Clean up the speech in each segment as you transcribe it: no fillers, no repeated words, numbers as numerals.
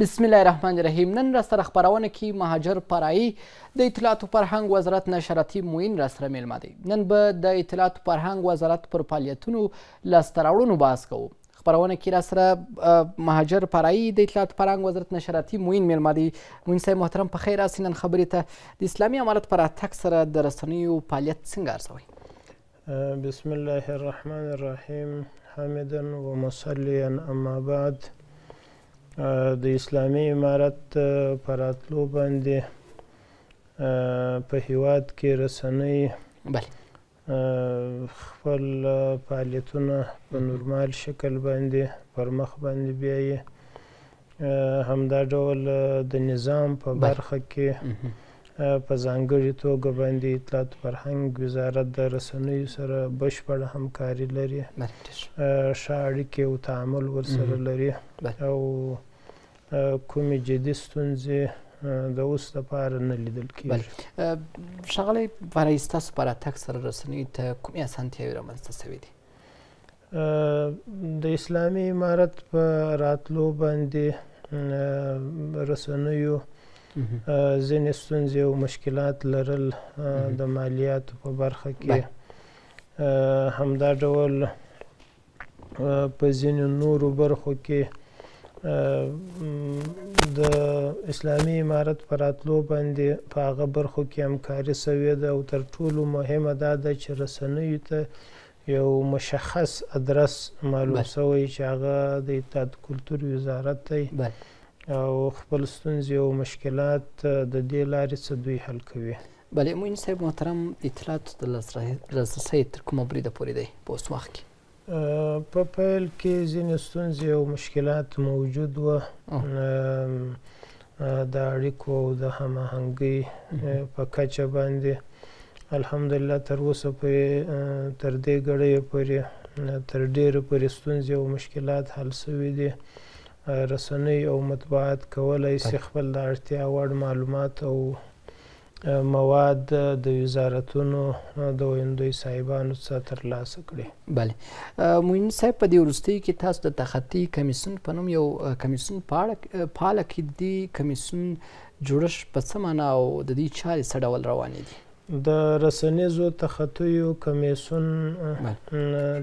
بسم الله الرحمن الرحیم. نن را سره خپرونه کې مهاجر پارایی د اطلاعات او فرهنګ وزارت نشراتي معین را سره میلمه دی. نن به د اطلاعات او فرهنګ وزارت پر فعالیتونو لاسته راوړنو بحث کوو. خپرونه کې را سره مهاجر پارایی د اطلاعات او فرهنګ وزارت نشراتي معین میلمه دی. معین صاحب محترم په خیر راستئ. نن خبرې ته د اسلامي امارت پر راتګ سره د رسنیو فعالیت څنګه ارزوئ؟ بسم الله الرحمن الرحیم. حامدا و مصلیا اما بعد. د اسلامي امارت په راتلو باندې په هیواد کې رسنۍ خپل فعالیتونه په نورمال شکل باندې پر مخ باندې بیایي. همدا ډول د نظام په برخه کې په ځانګړې توګه باندې اطلاعات فرهنګ وزارت د رسنیو سره بشپړه همکاري لري، ښه اړیکې او تعامل ورسره لري او کومې جدي ستونزې د اوس لپاره نه لیدل کېږي. ښاغلی فرهي، ستاسو په راتګ سره رسنیو ته کومې اسانتیاوې رامنځته شوې دي؟ د اسلامي امارت په راتلو باندې رسنیو ځینې ستونزې او مشکلات لرل. د مالیاتو په برخه کې، همدا ډول په ځینو نورو برخو کې د اسلامي امارت په راتلو باندې په هغه برخو کې همکاري شوې ده او تر ټولو مهمه دا ده چې رسنیو ته یو مشخص ادرس معلوم شوی چې هغه د اطلاعات کلتور وزارت دی او خپل ستونزې او مشکلات د دې لارې څخه دوی حل کوي. بله معین صاحب محترم، اطلاعاتو ته لاسرسی تر کومه بریده پورې دی په اوس وخت کې؟ په پیل کې ځینې ستونزې او مشکلات موجود وه د اړیکو او د هماهنګۍ په کچه باندې. الحمدلله تر اوسه پورې تر دې ګړیو پورې تر ډېره پورې ستونزې او مشکلات حل شوي دي. رسنۍ او مطبوعات کولی شي خپل د اړتیا وړ معلومات او مواد د وزارتونو د ویندوی صاحبانو څخه ترلاسه کړي. بله معین صاحب، په دې وروستیو کې تاسو د تخطي کمیسیون په نوم یو کمیسیون فعاله کړي. د کمیسیون جوړښت په څه معنا او د دې چارې څه ډول روانې دي؟ د رسنیزو تخطیو کمیسیون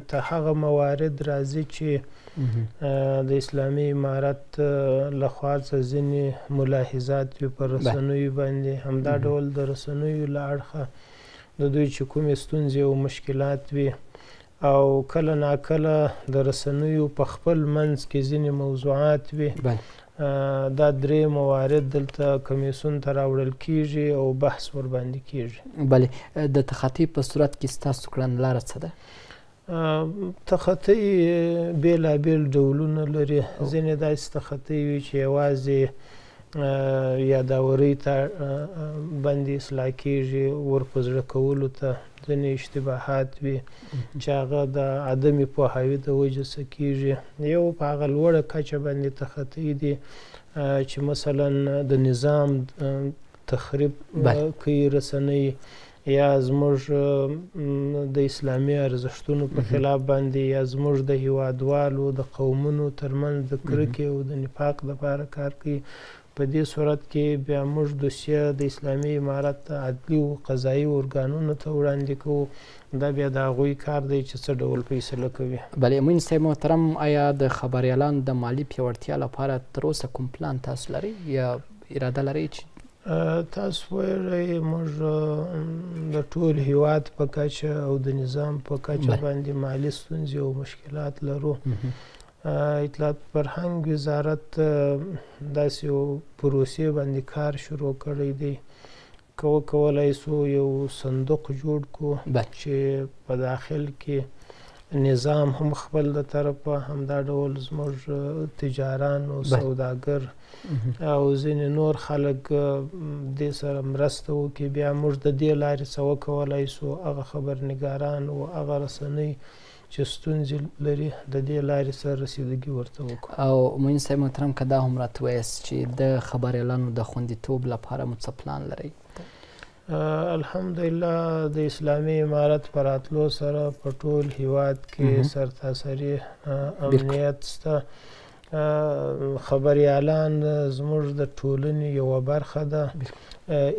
ته هغه موارد راځي چې د اسلامي امارت لخوا څخه ځینې ملاحظات وي په رسنیو باندې. همدا ډول د رسنیو له اړخه د دوی چې کومې ستونزې او مشکلات وي او کله ناکله د رسنیو په خپل منځ کې ځینې موضوعات وي، دا درې موارد دلته کمیسیون ته راوړل کیږي او بحث ورباندې کیږي. بله، د تخطي په صورت کې ستاسو کړنلاره څه ده؟ تخطي بېلابېل ډولونه لري. ځینې داسې تخطي وي چې یوازې یاداورۍ ته باندې اصلاح کیږي، ور په زړه کولو ته. ځینې اشتباهات وي چې هغه د عدم پوهاوي د وجې څخه کیږي. یو په هغه لوړه کچه باندې تخطي دي چې مثلا د نظام تخریب کوي رسنۍ، یا زموږ د اسلامي ارزښتونو په خلاف باندې، یا زموږ د هیوادوالو د قومونو ترمنځ د کرکې او د نفاق لپاره کار کوي. په دې صورت کې بیا موږ دوسیه د اسلامي امارت عدلي او قضایي ارګانونو ته وړاندې کوو. دا بیا د هغوی کار دی چې څه ډول فیصله کوي. بله معین صاحب محترم، آیا د خبریالانو د مالي پیاوړتیا لپاره تر اوسه کوم پلان تاسو لرئ یا اراده لرئ چې تاسو ویلی موږ د ټول هیواد په کچه او د نظام په کچه باندې مالي ستونزې او مشکلات لرو؟ اطلاعات فرهنګ وزارت داسې یو پروسې باندې کار شروع کړی دی که وکولی سو یو صندوق جوړ کړو چې په داخل کې نظام هم خپل د طرفه، همدا ډول زموږ تجاران او سوداګر او ځینې نور خلک دې سره مرسته وکړي. بیا موږ د دې لارې څه وکولی سو هغه خبرنګاران او هغه رسنۍ چې ستونزې لري د دې لارې سره رسیدګي ورته وکړو. او معین صاحب محترم، که دا هم راته ووایاست چې د خبریالانو د خوندیتوب لپاره مو څه پلان لرئ؟ الحمدلله د اسلامي امارت په راتلو سره په ټول هیواد کې سرتاسري امنیت شته خبریالان زموږ د ټولنې یوه برخه ده.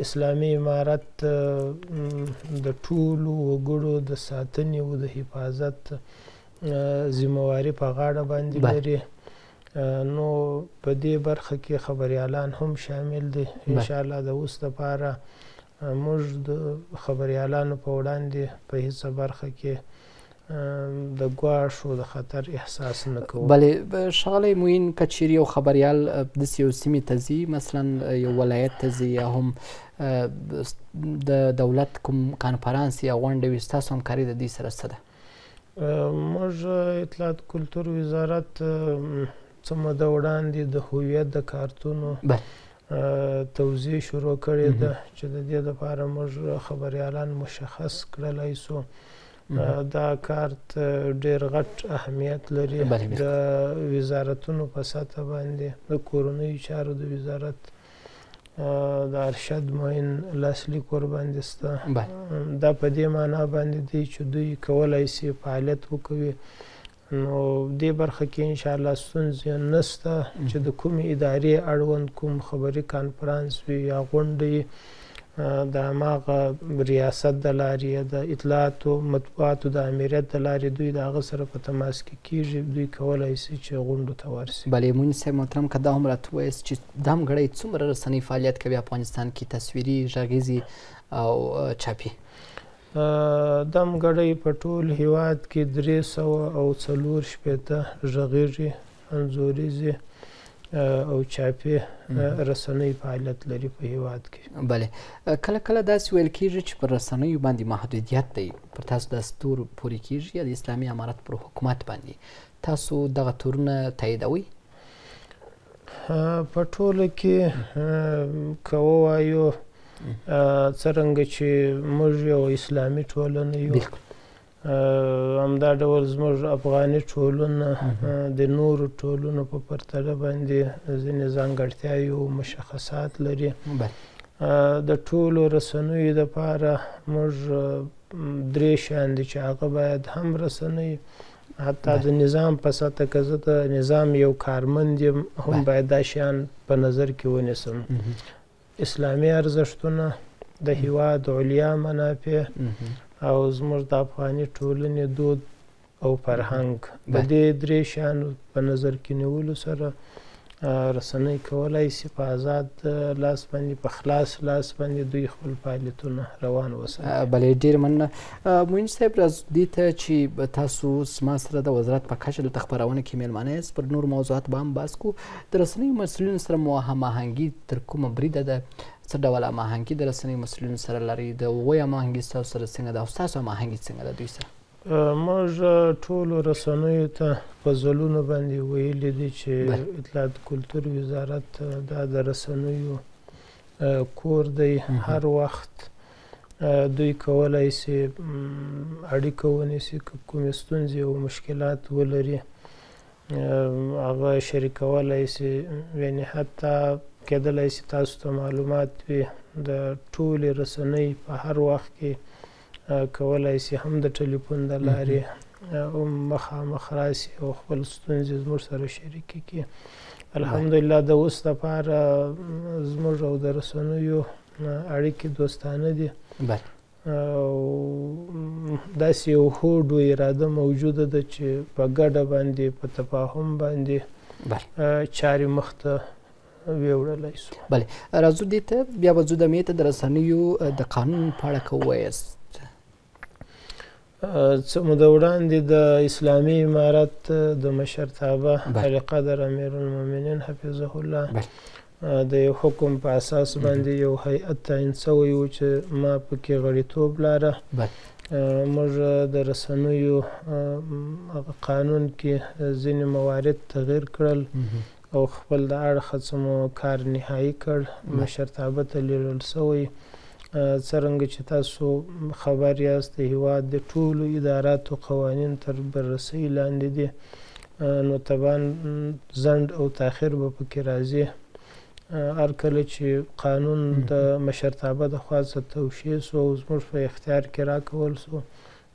اسلامي امارت د ټولو وګړو د ساتنې او د حفاظت ذمهواري په غاړه باندې لري. نو په دې برخه کې خبریالان هم شامل دي. انشاءالله د اوس دپاره موږ د خبریالانو په وړاندې په هیڅ برخه کې د ګواښ او د خطر احساس نه کوو. بلې ښاغلی معین، که چیرې یو خبریال داسې یو سیمې ته ځي، مثلا یو ولایت ته ځي یا هم د دولت کوم کانفرانس یا غونډه وي، ستاسو همکاري د دې سره څه ده؟ موږ اطلاعات کلتور وزارت څه موده وړاندې د هویت د کارتونو توزیع شروع کړې ده چې د دې دپاره موږ خبریالان مشخص کړلی سو. دا کارت ډېر غټ اهمیت لري د وزارتونو په سطحه باندې. د کورنیو چارو د وزارت د ارشد معین لاسلیک ورباندې شته. دا په دې معنا باندې دی چې دوی کولی شي فعالیت وکوي. نو دې برخه کې انشاءالله ستونزې نشته چې د کومې ادارې اړوند کوم خبري کانفرانس وي یا غونډه د هماغه ریاست د لارې د اطلاعاتو مطبوعاتو د امریت د لارې دوی د هغه سره په تماس کې کېږي. دوی کولی شي چې غونډو ته ورسي. بلې معین صاحب محترم، که دا هم راته ووایاست چې دا همګړی څومره رسنۍ فعالیت کوي افغانستان کې، تصویري، غږیزې او چاپي؟ دا همګړی په ټول هیواد کې 340 غږیزې، انځوریزې او چاپي رسنۍ فعالیت لري په هیواد کې. بله، کله کله داسې ویل کېږي چې پر رسنیو باندې محدودیت دی، پر تاسو دستور پورې کېږي یا د اسلامي امارت پر حکومت باندې. تاسو دغه تورونه تاییدوئ؟ په ټوله کې که ووایو څرنګه چې موږ یو اسلامي ټولنه یو، همدا ډول زموږ افغاني ټولنه د نورو ټولنو په پرتله باندې ځینې ځانګړتیاوې او مشخصات لري. د ټولو رسنیو دپاره موږ 3 شیان دي چې هغه باید هم رسنۍ، حتی د نظام په سطحه که زه د نظام یو کارمند یم هم باید دا شیان په نظر کې ونیسم. اسلامي ارزښتونه، د هیواد علیا منافع او زموږ د افغاني ټولنې دود او فرهنګ. د دې 3 شیانو په نظر کې نیولو سره رسنۍ کولی شي په آزاد لاس باندې، په خلاص لاس باندې دوی خپل فعالیتونه روان وساتي. بلې ډېر مننه. معین صاحب، راځو دې ته چې تاسو زما سره د وزارت په کچه دلته خپرونه کې میلمانه یاست، پر نورو موضوعات به هم بحث کوو. د رسنیو مسؤلینو سره مو هماهنګي تر کومه بریده ده؟ څه ډول هماهنګي د رسنیو مسؤلینو سره لرئ؟ د هغوی هماهنګي ستاسو سره څنګه ده او ستاسو هماهنګي څنګه ده دوی سره؟ موږ ټولو رسنیو ته په ځلونو باندې ویلي دي چې اطلاعات کلتور وزارت دا د رسنیو کور دی. هر وخت دوی کولی شي اړیکه ونیسي، که کومې ستونزې او مشکلات ولري هغه شریکولی شي. یعنې حتی کېدلی شي تاسو ته معلومات وي د ټولې رسنۍ په هر وخت کې کولی شي هم د ټلیفون د لارې مخامخ راسي او خپل ستونزې زموږ سره شریکې کړي. الحمدلله د اوس دپاره زموږ او د رسنیو اړیکې دوستانه دي او داسې یو هوډ و اراده موجوده ده چې په ګډه باندې په تفاهم باندې چارې مخته ویوړلی شو. بله، راځو دې ته بیا به ځو دمې ته د رسنیو د قانون په اړه که ووایاست. څه موده وړاندې د اسلامي امارت د مشرتابه علیقدر امیرالمؤمنین حفظه الله د یو حکم په اساس باندې یو هیئت تعیین شوی و چې ما پکې غړیتوب لاره. موږ د رسنیو قانون کې ځینې موارد تغییر کړل او خپل د اړخه څه مو کار نهایي کړ، مشرتابه ته لیږل شوی. څرنګه چې تاسو خبر یاست د هیواد د ټولو اداراتو قوانین تر بررسۍ لاندې دي، نو طبعا ځنډ او تاخیر به پکې راځي. هر کله چې قانون د مشرتابه د خوا څخه توشیح سو او زموږ په اختیار کې راکول سو،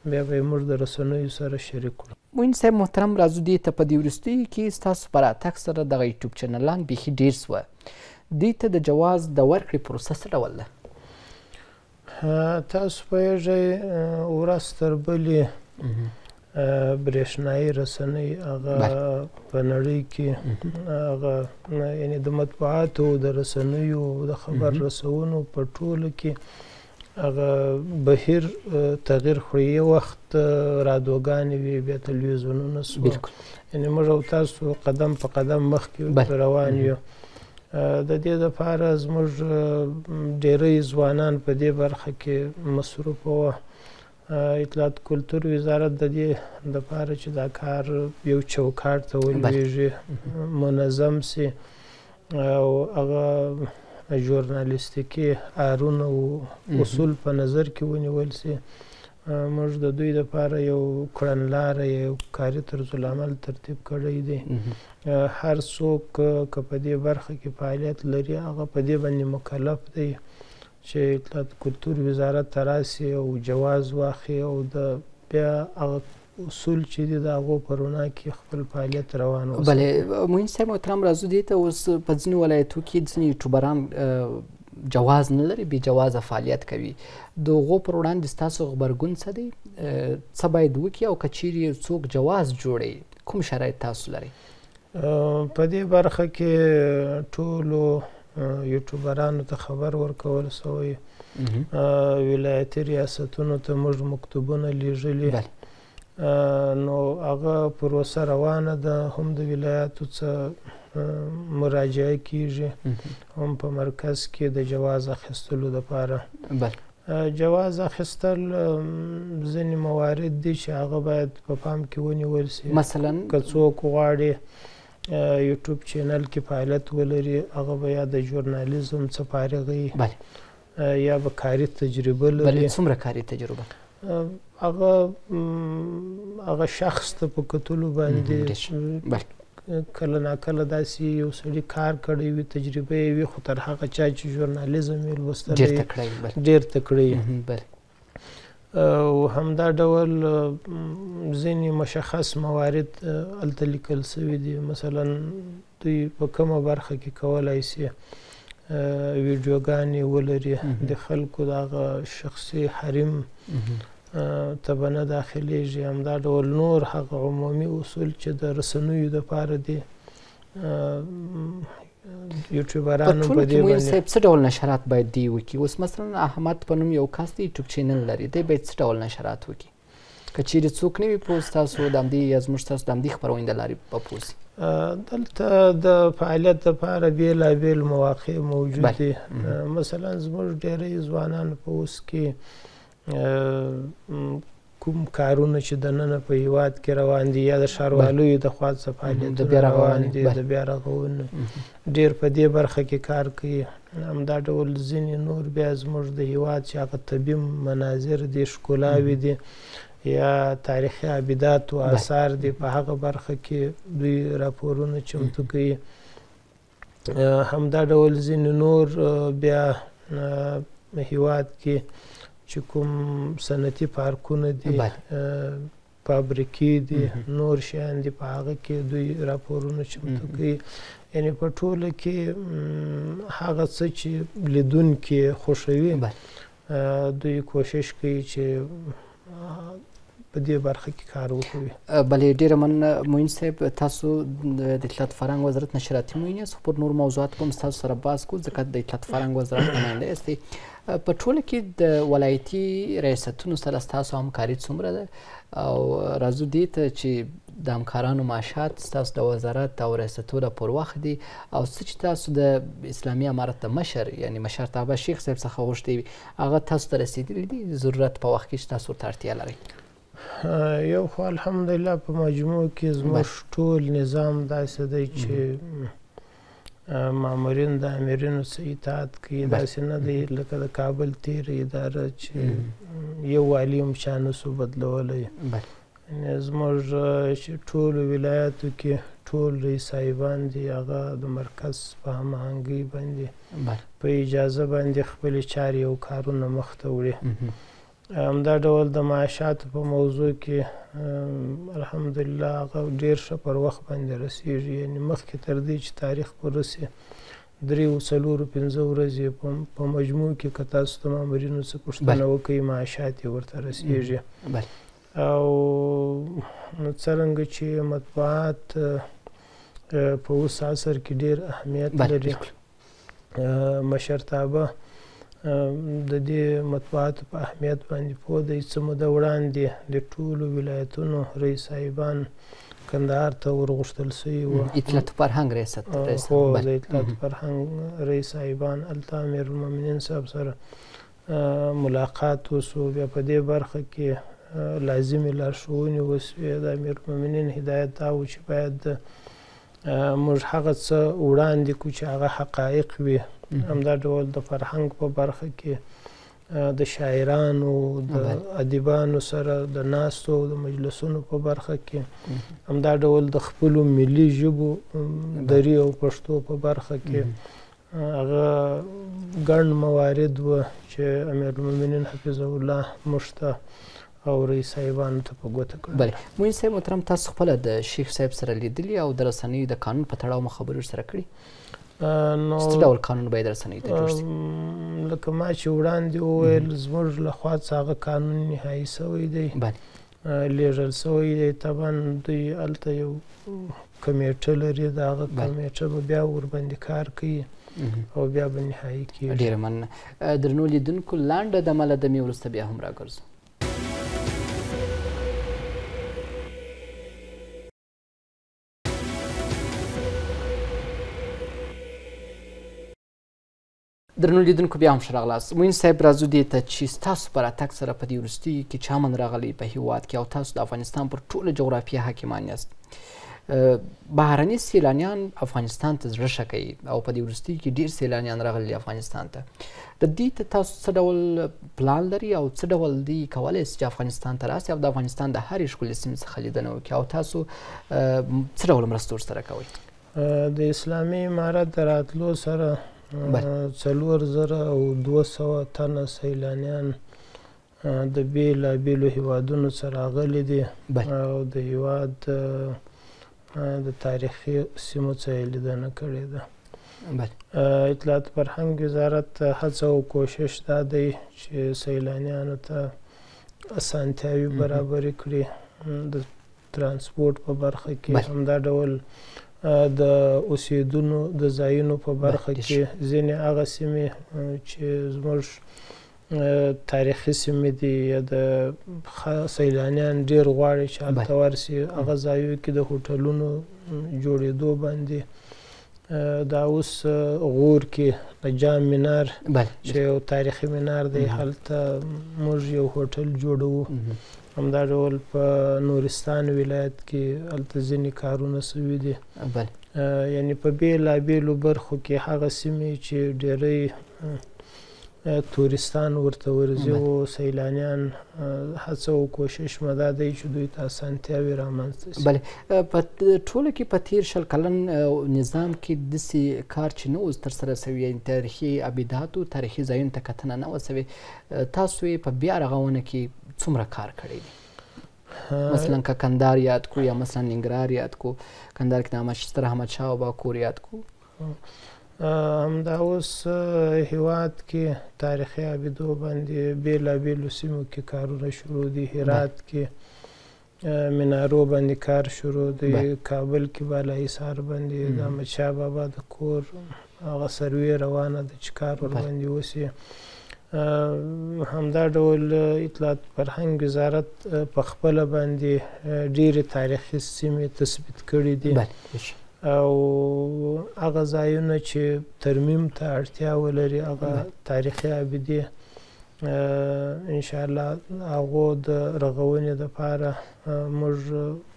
بیا به یې موږ د رسنیو سره شریک کړو. موین صاحب محترم راځو دې ته په دې وروستیو کې ستاسو په راتګ سره دغه یوټیوب چینلان بیخي ډېر سوه دې ته د جواز د ورکړې پروسه څه ډول ده؟ تاسو پوهېږئ ورځ تر بلې برېښنایي رسنۍ هغه په نړۍ کې هغه یعنې د مطبوعاتو د رسنیو د خبر رسونو په ټوله کې هغه بهیر تغییر خوري. یو وخت رادیوګانې وي بیا تلویزیونونه سوه یعنې موږ او تاسو قدم په قدم مخکې روان یو. د دې دپاره زموږ ډېری ځوانان په دې برخه کې مصروفه وه. اطلاعات کلتور وزارت د دې دپاره چې دا کار یو چوکاټ ته ولویږي منظم سي او هغه ژورنالیستیکي اړخونه او اصول په نظر کې ونیول سي. موږ د دوی دپاره یو کړنلاره یو کاري طرزالعمل ترتیب کړی دی. هر څوک که په دې برخه کې فعالیت لري هغه په دې باندې مکلف دی چې اطلاعات کلتور وزارت ته راسي او جواز واخلي او د بیا هغه اصول چې دي د هغو په رڼا کې خپل فعالیت روان وساتي. بلې موین صاحب محترم راځو دې ته اوس په ځینو ولایتو کې ځینې یوټیوبران جواز نه لري بې جوازه فعالیت کوي د هغو پر وړاندې ستاسو غبرګون څه دی؟ څه باید وکړي او که چیرې یو څوک جواز جوړوي کوم شرایط تاسو لرئ؟ په دې برخه کې ټولو یوټیوبرانو ته خبر ورکول سوی. ولایتي ریاستونو ته موږ مکتوبونه لیږلي نو هغه پروسه روانه ده. هم د ولایاتو څخه مراجعه کیږي هم په مرکز کې د جواز اخیستلو دپاره. جواز اخیستل ځینې موارد دي چې هغه باید په پام کې ونیول سي. مثلا که څوک غواړي یوټیوب چینل کې فعالیت ولري هغه به یا د ژورنالیزم څخه فارغ وي یا به کاري تجربه لري. څومره کاري تجربه؟ هغه شخص ته په کتلو باندې کله ناکله داسې یو سړي کار کړی وي تجربه یې وي خو تر هغه چا چې ژورنالیزم یې لوستلی ډېر تکړه یي. او همدا ډول ځینې مشخص موارد هلته لیکل سوي دي. مثلا دوی په کومه برخه کې کولی سي ویډیوګانې ولري د خلکو د هغه شخصي حریم ته به نه داخلیږي. همدا ډول نور هغه عمومي اصول چې د رسنیو دپاره دي یوټیوبرانو په دې باندې څه ډول نشرات باید دی وکړي؟ اوس مثلا احمد په نوم یو کس د یوټیوب چینل لري دی باید څه ډول نشرات وکړي که چیرې څوک نه وي پوه ستاسو د همدې یا زموږ ستاسو د همدې خپرونې د لارې به پوه سي؟ دلته د فعالیت دپاره بېلابېل مواقع موجود دي. مثلا زموږ ډېری ځوانان په اوس کې کوم کارونه چې دننه په هیواد کې روان دي یا د ښاروالیو د خوا څخه فعالیتونه روان دي د بیا رغونې ډېر په دې برخه کې کار کوي. همدا ډول ځینې نور بیا زموږ د هیواد چې هغه طبیعي مناظر دي ښکلاوې دي یا تاریخي ابدات و آثار دي په هغه برخه کې دوی راپورونه چمتو کوي. همدا ډول ځینې نور بیا هیواد کې چې کوم صنعتي پارکونه دي فابریکې دي نور شیان دي په هغه کې دوی راپورونه چمتو کوي. یعنې په ټوله کې هغه څه چې لیدونکي خوښوي دوی کوشش کوي چې په دې برخه کې کار وکړي. بلې ډېره مننه معین صاحب تاسو د اطلاعات فرهنګ وزارت نشراتي معین یاست خو پر نور موضوعاتو به هم ستاسو سره بحث کوو ځکه د اطلاعات فرهنګ وزارت نماینده یاستئ. په ټوله کې د ولایتي ریاستونو سره ستاسو همکاري څومره ده او راځو دې ته چې د همکارانو معاشات ستاسو د وزارت او ریاستو د پر وخت دي او څه چې تاسو د اسلامي امارت د مشر یعنی مشرتابه شیخ صاحب څخه غوښتي وي هغه تاسو ته رسېدلي دي ضرورت په وخت کې چې تاسو ورته اړتیا لرئ؟ یو خو الحمدلله په مجموع کې زموږ ټول نظام داسې دی چې مامورین د امرینو څخه اطاعت کوي. داسې نه دی لکه د کابل تېره اداره چې یو والي هم چا نسو بدلولی. زموږ چې ټولو ولایاتو کې ټول رئیس صاحبان دي هغه د مرکز په هماهنګۍ باندې په اجازه باندې خپلې چارې او کارونه مخته وړي. همدا ډول د معاشاتو په موضوع کې الحمدلله هغه ډېر ښه پر وخت باندې رسېږي. یعنې مخکې تر دې چې تاریخ ورسي 3-4-5 ورځې په مجموع کې که تاسو د مامورینو څه پوښتنه وکړئ معاشات یې ورته رسېږي. او نو څرنګه چې مطبوعات په اوس عصر کې ډېر اهمیت لري، مشرتابه د دې مطبوعاتو په اهمیت باندې پوه دی. څه موده وړاندې د ټولو ولایتونو رئیس صاحبان کندهار ته ورغوښتل سوي وو. اطلاعات فرهنګ ریاست هو د اطلاعات فرهنګ رئیس صاحبان هلته امیرالمؤمنین صاحب سره ملاقات وسو. بیا په دې برخه کې لازمې لارښوونې وسوې. د امیرالمؤمنین هدایت دا و چې باید موږ هغه څه وړاندې کړو چې هغه حقایق وي. همدا ډول د فرهنګ په برخه کې د شاعرانو د ادیبانو سره د ناستو او د مجلسونو په برخه کې، همدا ډول د خپلو ملي ژبو دري او پښتو په برخه کې هغه ګڼ موارد وو چې امیرالمؤمنین حفظه الله موږ ته او رئیس صاحبانو ته په ګوته کړل. بله معین صاحب محترم، تاسو خپله د شیخ صاحب سره لیدلي او د رسنیو د قانون په تړاو مو خبرې ورسره کړي؟ نو څه ډول قانون باید رسنیو ته جوړ شي؟ لکه ما چې وړاندې وویل زموږ لخوا څه هغه قانون نهایي سوی دی، لیږل سوی دی. طبعا دوی هلته یو کمیټه لري، د هغه کمیټه به بیا ورباندې کار کوي او بیا به نهایي کېږي. ډېره مننه. درنو لیدونکو، لنډه دمه له دمې وروسته بیا هم راګرځو. درنو لیدونکو، بیا هم ښه راغلاست. معین صاحب، راځو دې ته چې ستاسو په راتګ سره په دې وروستیو کې چې امن راغلی په هېواد کې او تاسو د افغانستان پر ټوله جغرافیه حاکمان یاست، بهرني سیلانیان افغانستان ته زړه ښه کوي او په دې وروستیو کې ډېر سیلانیان راغلي افغانستان ته. د دې ته تاسو څه ډول پلان لري او څه ډول دوی کولی شي چې افغانستان ته راسي او د افغانستان د هرې ښکلې سیمې څخه لیدنه وکړي او تاسو څه ډول مرسته ورسره کوئ؟ د اسلامي امارت د راتلو سره 4200 تنه سیلانیان د بېلابېلو هیوادونو څخه راغلي دي او د هیواد د تاریخي سیمو څخه یې لیدنه کړې ده. اطلاعات فرهنګ وزارت هڅه او کوشش دا دی چې سیلانیانو ته اسانتیاوې برابرې کړي د ترانسپورټ په برخه کې، همدا ډول د اوسېدونو د ځایونو په برخه کې ځینې هغه سیمې چې زموږ تاریخي سیمې دي یا د سیلانیان ډېر غواړي چې هلته ورسي، هغه ځایو کې د هوټلونو جوړېدو باندې دا اوس غور کې د جام منار چې یو تاریخي منار دی، هلته موږ یو هوټل جوړوو. همدا ډول په نورستان ولایت کې هلته ځینې کارونه سوي دي. یعنې په بېلابېلو برخو کې هغه سیمې چې ډېری تورستان ورته ورځي او سیلانیان هڅه او کوشش مو دا دی چې دوی ته اسانتیاوې رامنځته شي. بله، په ټوله کې په تېر 20 کلن نظام کې داسې کار چې نه اوس ترسره سوي، یعنې تاریخي ابداتو تاریخي ځایونو ته کتنه نه وه سوې، تاسو یې په بیا رغونه کې څومره کار کړی دی؟ مثلا که کندهار یاد کو یا مثلا ننګرهار یاد کو، کندهار کې د ستر احمدشاه بابا کور یاد کو. همدا اوس هیواد کې تاریخي ابدو باندې بېلابېلو سیمو کې کارونه شروع دي. هرات کې منارو باندې کار شروع دی، کابل کې بالاحصار باندې د احمدشاه بابا د کور هغه سروې روانه ده چې کار ورباندې وسي. همدا ډول اطلاعات فرهنګ وزارت په خپله باندې ډېرې تاریخي سیمې تثبیت کړي دي او هغه ځایونه چې ترمیم ته اړتیا ولري، هغه تاریخي ابدې انشاءالله هغو د رغونې دپاره موږ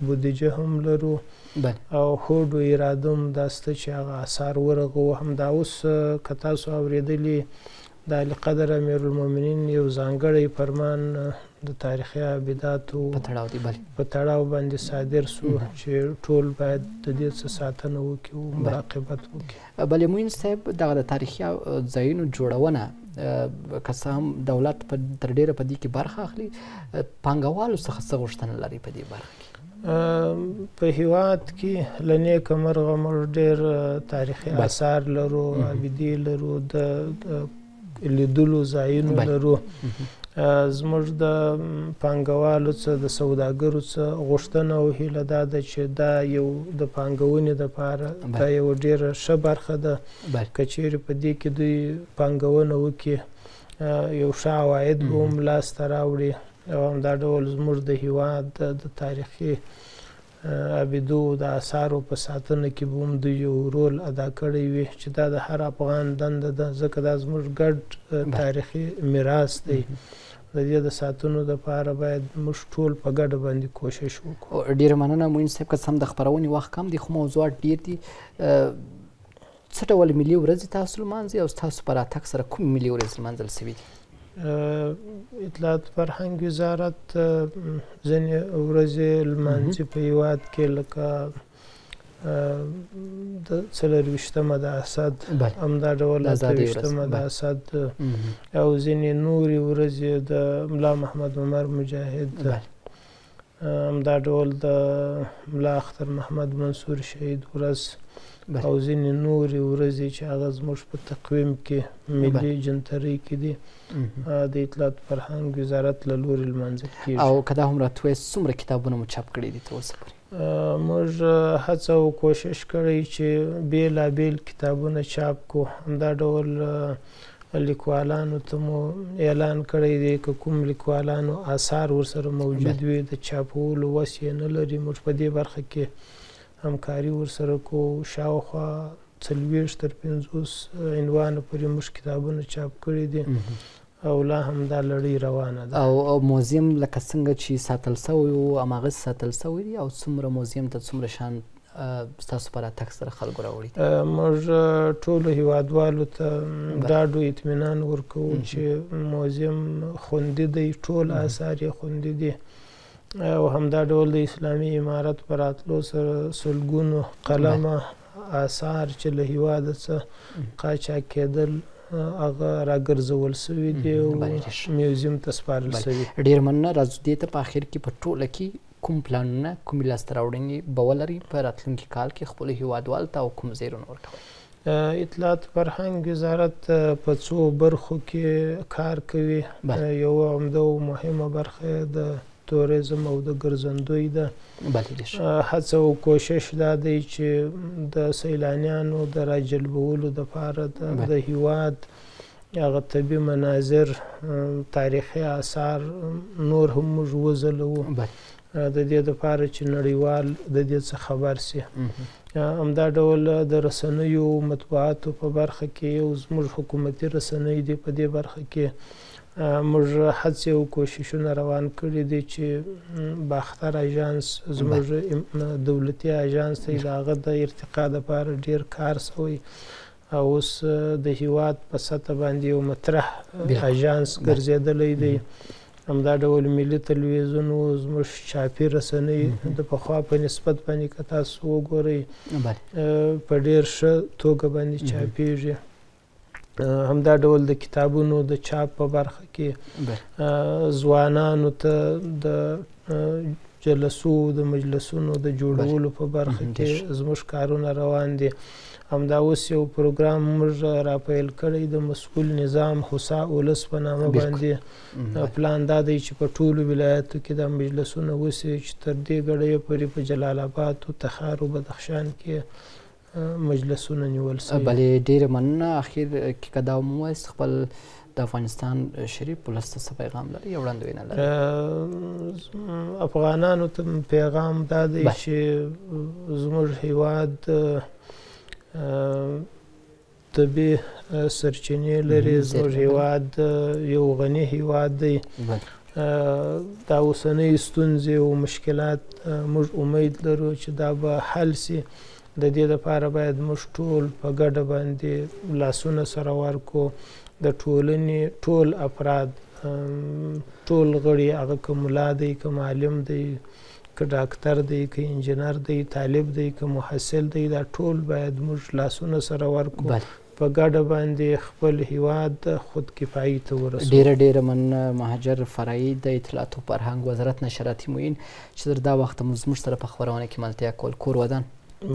بودیجه هم لرو او هوډ و اراده هم دا شته چې هغه اثار ورغوو. همدا اوس که تاسو اورېدلي د علي قدر امیرالمؤمنین یو ځانګړی فرمان د تاریخي ابداتو په تړاو باندې صادر سو چې ټول باید د دې څه ساتنه وکړي او مراقبت وکړي. بلې معین صاحب، دغه د تاریخي ځایونو جوړونه که څه هم دولت تر ډیره په دې کې برخه اخلي، پانګوالو څخه څه غوښتنه لري په دې برخه کې؟ په هیواد کې له نیکه مرغه موږ ډېر تاریخي آثار لرو، ابدي لرو، د لیدلو ځایونه لرو. زموږ د پانګوالو څخه د سوداګرو څخه غوښتنه او هیله دا ده چې دا یو د پانګونې دپاره دا یو ډېره ښه برخه ده. که چیرې په دې کې دوی پانګونه وکړي یو ښه عواید به هم لاسته راوړي او همدا ډول زموږ د هیواد د تاریخي ابدو د آثارو په ساتنه کې به هم دوی یو رول ادا کړی وي چې دا د هر افغان دنده ده، ځکه دا زموږ ګډ تاریخي میراث دی. د دې د ساتنو دپاره باید موږ ټول په ګډه باندې کوشش وکړو. ډېره مننه معین صاحب. که څه هم د خپرونې وخت کم دی خو موضوعات ډېر دي. څه ډول ملي ورځې تاسو لمانځئ او ستاسو په راتګ سره کومې ملي ورځې لمانځل سوي دي؟ اطلاعات فرهنګ وزارت ځینې ورځې لمانځي په هیواد کې، لکه د 24مه د اسد، همدا ډول 28مه د اسد، او ځینې نورې ورځې د ملا محمد عمر مجاهد، همدا ډول د ملا اختر محمد منصور شهید ورځ، او ځینې نورې ورځې چې هغه زموږ په تقویم کې ملي جنترۍ کې دي د اطلاعات فرهنګ وزارت له لورې لمانځل کېږي. او که دا هم راته ووایاست څومره کتابونه مو چاپ کړي دي تر اوسه پورې؟ موږ هڅه او کوشش کړی چې بېلابېل کتابونه چاپ کړو. همدا ډول لیکوالانو ته مو اعلان کړی دی که کوم لیکوالانو آثار ورسره موجود وي د چاپولو وس یې نه لري، موږ په دې برخه کې همکاري ورسره کوو. شاوخوا 40 تر 50 عنوانه پورې موږ کتابونه چاپ کړي دي او لا هم دا لړۍ روانه ده. او موزیم لکه څنګه چې ساتل سوی و هماغسې ساتل سوی دي، او څومره موزیم ته څومره شیان ستاسو په راتګ سره خلکو راوړي؟ موږ ټولو هیوادوالو ته ډاډ او اطمینان ورکوو چې موزیم خوندي دی، ټول آثار یې خوندي دي، او همدا ډول د اسلامي امارت په راتلو سره سلګونو قلمه آثار چې له هیواده څخه قاچاق کېدل هغه راګرځول سوي دي او میوزیم ته سپارل سوي. ډېر مننه. راځو دې ته په آخر کې په ټوله کې کوم پلانونه کومې لاسته راوړنې به ولري په راتلونکي کال کې خپلو هیوادوالو ته او کوم زیرونه ورکوئ؟ اطلاعات فرهنګ وزارت په څو برخو کې کار کوي. یوه عمده او مهمه برخه د توریزم او د ګرځندوی ده. هڅه او کوشش دا دی چې د سیلانیانو د راجلبولو دپاره د هیواد هغه طبیعي مناظر، تاریخي آثار نور هم موږ وځلوو د دې دپاره چې نړیوال د دې څخه خبر سي. همدا ډول د رسنیو مطبوعاتو په برخه کې یو زموږ حکومتي رسنۍ دي، په دې برخه کې موږ هڅې او کوششونه روان کړي دي چې باختر اژانس زموږ دولتي اژانس دی، د هغه د ارتقا دپاره ډېر کار سوی او اوس د هیواد په سطح باندې یو مطرح اژانس ګرځېدلی دی. همدا ډول ملي تلویزیون و زموږ چاپي رسنۍ د پخوا په نسبت باندې که تاسو وګورئ په ډېر ښه توګه باندې چاپېږي. همدا ډول د کتابونو د چاپ په برخه کې ځوانانو ته د جلسو د مجلسونو د جوړولو په برخه کې زموږ کارونه روان دي. همدا اوس یو پروګرام موږ راپیل کړی د مسؤل نظام هوسا اولس په نامه باندې. پلان دا دی چې په ټولو ولایاتو کې دا مجلسونه وسي چې تر دې ګړیه پورې په جلال آباد او تخار او بدخشان کې مجلسونه نیول سوي. بلې ډېره مننه. اخر کې که دا وموایست خپل د افغانستان شریف ولس ته څه پیغام لري یا وړاندوینه لري؟ افغانانو ته پیغام دا دی چې زموږ هیواد طبیعي سرچینې لري، زموږ هیواد یو غني هیواد دی. دا اوسنۍ ستونزې او مشکلات موږ امید لرو چې دا به حل سي. د دې دپاره باید موږ ټول په ګډه باندې لاسونه سره ورکړو. د ټولنې ټول افراد، ټول غړي، هغه که ملا دی، که معلم دی، که ډاکټر دی، که انجینر دی، طالب دی، که محصل دی، دا ټول باید موږ لاسونه سره ورکړو په ګډه باندې خپل هیواد خود کفایي ته ورسوو. ډیره مننه مهاجر فرایي د اطلاعات او فرهنګ وزارت نشراتي معین چې تر دا وخته زموږ سره په خپرونه کې ملتیا کول. کور ودان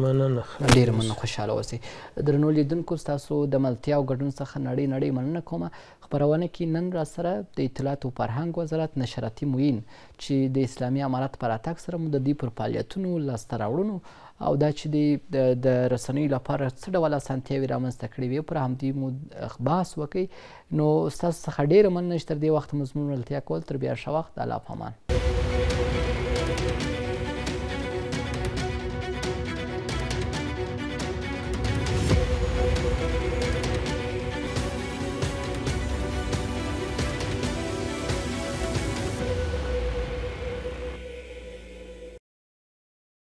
مننه. ډیره مننه، خوشحاله اوسئ. درنو لیدونکو ستاسو د ملتیا او ګډون څخه نړۍ مننه کومه. خپرونه کې نن را سره د اطلاعات او فرهنګ وزارت نشراتي معین چې د اسلامي امارت په راتګ سره مو د دې پر فعالیتونو لاسته راوړنو او دا چې د رسنیو لپاره څه ډول اسانتیاوې رامنځته کړې وي پر همدې مو بحث وکړئ. نو ستاسو څخه ډیره مننه چې تر دې وخته مو زموږ ملتیا کول. تر بیا ښه وخت. الله پامان.